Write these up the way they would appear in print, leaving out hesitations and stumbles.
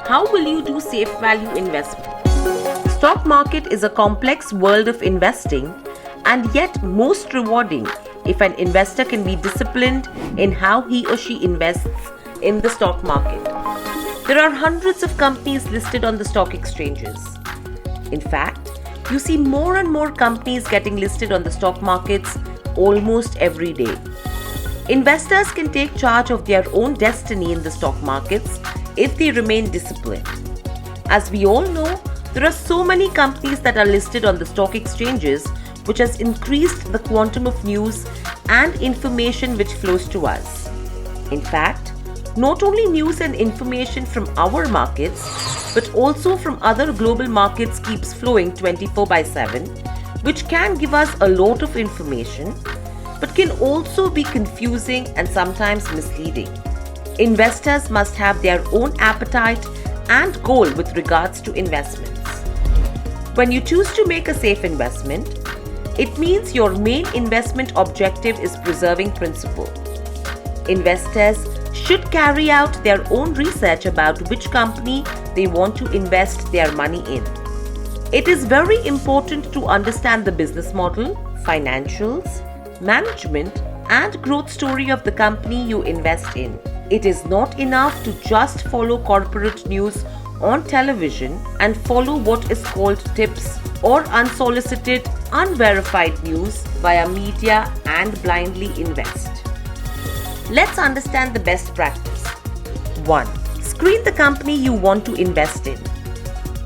How will you do safe value investment? Stock market is a complex world of investing and yet most rewarding if an investor can be disciplined in how he or she invests in the stock market. There are hundreds of companies listed on the stock exchanges. In fact, you see more and more companies getting listed on the stock markets almost every day. Investors can take charge of their own destiny in the stock markets if they remain disciplined. As we all know, there are so many companies that are listed on the stock exchanges, which has increased the quantum of news and information which flows to us. In fact, not only news and information from our markets, but also from other global markets keeps flowing 24/7, which can give us a lot of information, but can also be confusing and sometimes misleading. Investors must have their own appetite and goal with regards to investments. When you choose to make a safe investment, it means your main investment objective is preserving principal. Investors should carry out their own research about which company they want to invest their money in. It is very important to understand the business model, financials, management, and growth story of the company you invest in. It is not enough to just follow corporate news on television and follow what is called tips or unsolicited, unverified news via media and blindly invest. Let's understand the best practice. 1. Screen the company you want to invest in.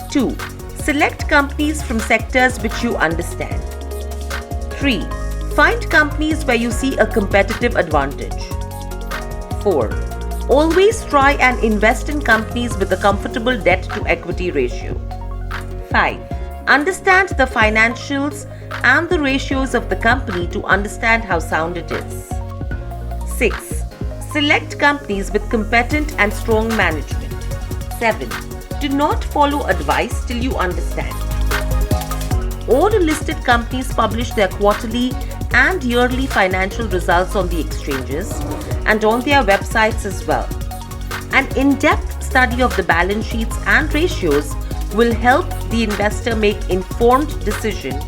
2. Select companies from sectors which you understand. 3. Find companies where you see a competitive advantage. 4. Always try and invest in companies with a comfortable debt to equity ratio. 5. Understand the financials and the ratios of the company to understand how sound it is. 6. Select companies with competent and strong management. 7. Do not follow advice till you understand. All listed companies publish their quarterly and yearly financial results on the exchanges and on their websites as well. An in-depth study of the balance sheets and ratios will help the investor make informed decision